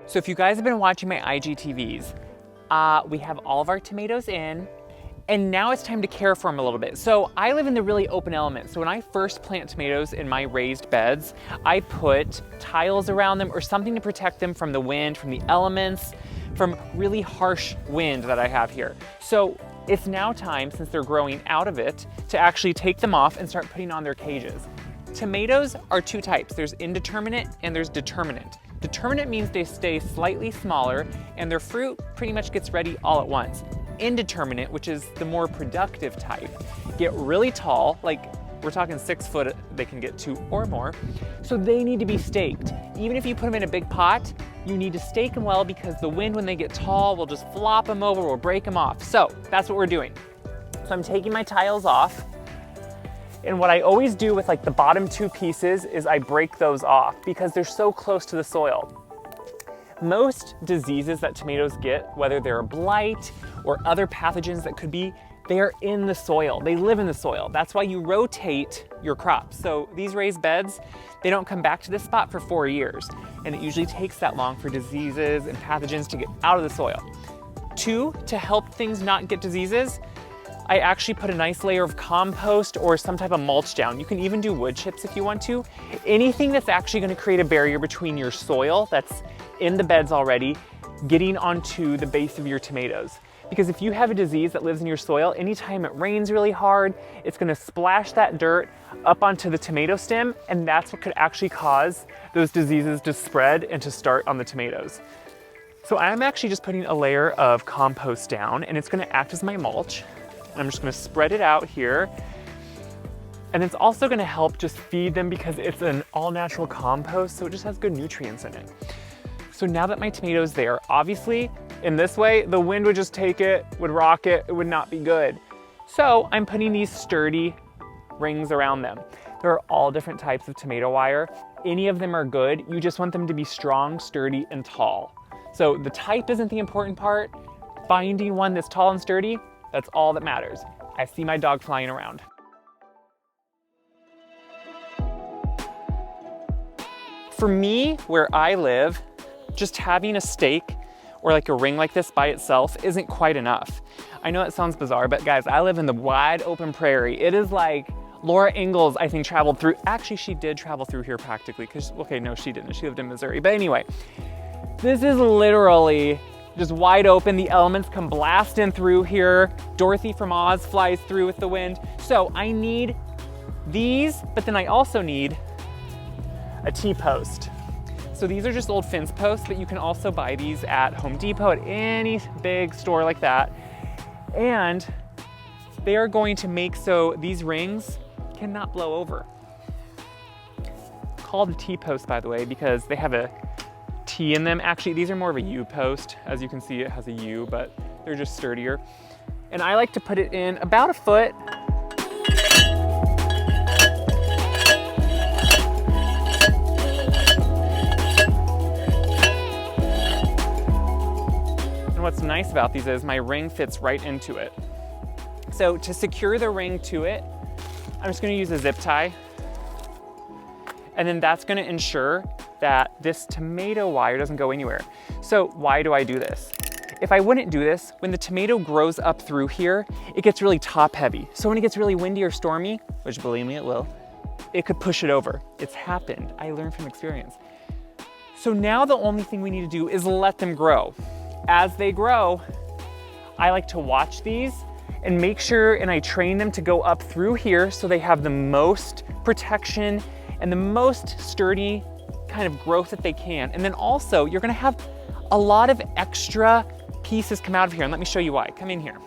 So if you guys have been watching my IGTVs, we have all of our tomatoes in, and now it's time to care for them a little bit. So I live in the really open element. So when I first plant tomatoes in my raised beds, I put tiles around them or something to protect them from the wind, from the elements, from really harsh wind that I have here. So it's now time, since they're growing out of it, to actually take them off and start putting on their cages. Tomatoes are two types. There's indeterminate and there's determinate. Determinate means they stay slightly smaller and their fruit pretty much gets ready all at once. Indeterminate, which is the more productive type, get really tall, like we're talking 6 foot, they can get 2 or more. So they need to be staked. Even if you put them in a big pot, you need to stake them well because the wind, when they get tall, will just flop them over or break them off. So that's what we're doing. So I'm taking my tiles off. And what I always do with like the bottom 2 pieces is I break those off because they're so close to the soil. Most diseases that tomatoes get, whether they're a blight or other pathogens that could be, they are in the soil. They live in the soil. That's why you rotate your crops. So these raised beds, they don't come back to this spot for 4 years. And it usually takes that long for diseases and pathogens to get out of the soil. 2, to help things not get diseases, I actually put a nice layer of compost or some type of mulch down. You can even do wood chips if you want to. Anything that's actually going to create a barrier between your soil that's in the beds already getting onto the base of your tomatoes. Because if you have a disease that lives in your soil, anytime it rains really hard, it's going to splash that dirt up onto the tomato stem, and that's what could actually cause those diseases to spread and to start on the tomatoes. So I'm actually just putting a layer of compost down, and it's going to act as my mulch. I'm just gonna spread it out here. And it's also gonna help just feed them because it's an all natural compost, so it just has good nutrients in it. So now that my tomato's there, obviously in this way, the wind would just take it, would rock it, it would not be good. So I'm putting these sturdy rings around them. There are all different types of tomato wire. Any of them are good. You just want them to be strong, sturdy, and tall. So the type isn't the important part. Finding one that's tall and sturdy, that's all that matters. I see my dog flying around. For me, where I live, just having a stake or like a ring like this by itself isn't quite enough. I know it sounds bizarre, but guys, I live in the wide open prairie. It is like Laura Ingalls, I think, traveled through. Actually, she did travel through here practically because, okay, no, she didn't. She lived in Missouri. But anyway, this is literally just wide open. The elements come blasting through here. Dorothy from Oz flies through with the wind. So I need these, but then I also need a T-post. So these are just old fence posts, but you can also buy these at Home Depot, at any big store like that. And they are going to make so these rings cannot blow over. Called a T-post, by the way, because they have a T in them. Actually, these are more of a U post. As you can see, it has a U, but they're just sturdier. And I like to put it in about 1 foot. And what's nice about these is my ring fits right into it. So to secure the ring to it, I'm just gonna use a zip tie. And then that's gonna ensure that this tomato wire doesn't go anywhere. So why do I do this? If I wouldn't do this, when the tomato grows up through here, it gets really top heavy. So when it gets really windy or stormy, which believe me it will, it could push it over. It's happened. I learned from experience. So now the only thing we need to do is let them grow. As they grow, I like to watch these and make sure, and I train them to go up through here so they have the most protection and the most sturdy kind of growth that they can. And then also, you're gonna have a lot of extra pieces come out of here, and let me show you why. Come in here.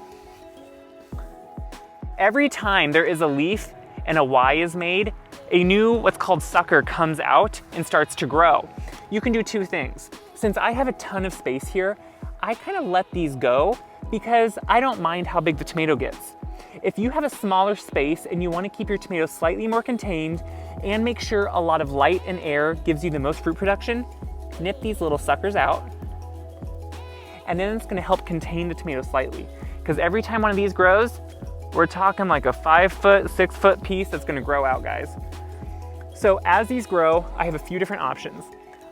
Every time there is a leaf and a Y is made, a new, what's called sucker, comes out and starts to grow. You can do 2 things. Since I have a ton of space here, I kind of let these go because I don't mind how big the tomato gets. If you have a smaller space and you want to keep your tomatoes slightly more contained and make sure a lot of light and air gives you the most fruit production, nip these little suckers out. And then it's going to help contain the tomato slightly. Because every time one of these grows, we're talking like a 5 foot, 6 foot piece that's going to grow out, guys. So as these grow, I have a few different options.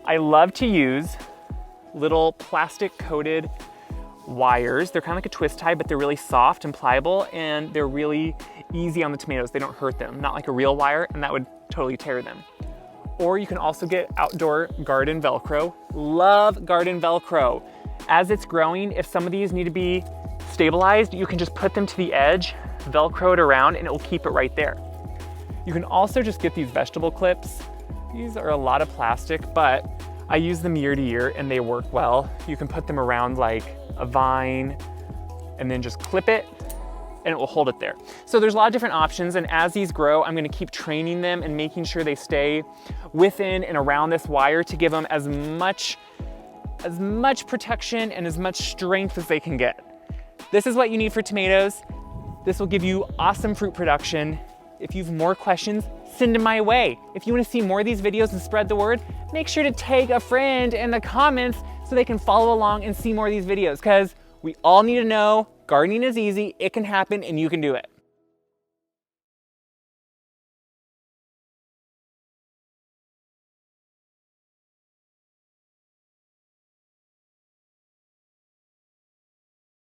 I love to use little plastic coated wires. They're kind of like a twist tie, but they're really soft and pliable, and they're really easy on the tomatoes. They don't hurt them, not like a real wire, and that would totally tear them. Or you can also get outdoor garden Velcro. Love garden Velcro. As it's growing, if some of these need to be stabilized, you can just put them to the edge, Velcro it around, and it will keep it right there. You can also just get these vegetable clips. These are a lot of plastic, but I use them year to year and they work well. You can put them around like a vine and then just clip it and it will hold it there. So there's a lot of different options, and as these grow, I'm gonna keep training them and making sure they stay within and around this wire to give them as much protection and as much strength as they can get. This is what you need for tomatoes. This will give you awesome fruit production. If you have more questions, send them my way. If you want to see more of these videos and spread the word, make sure to tag a friend in the comments so they can follow along and see more of these videos, because we all need to know gardening is easy, it can happen, and you can do it.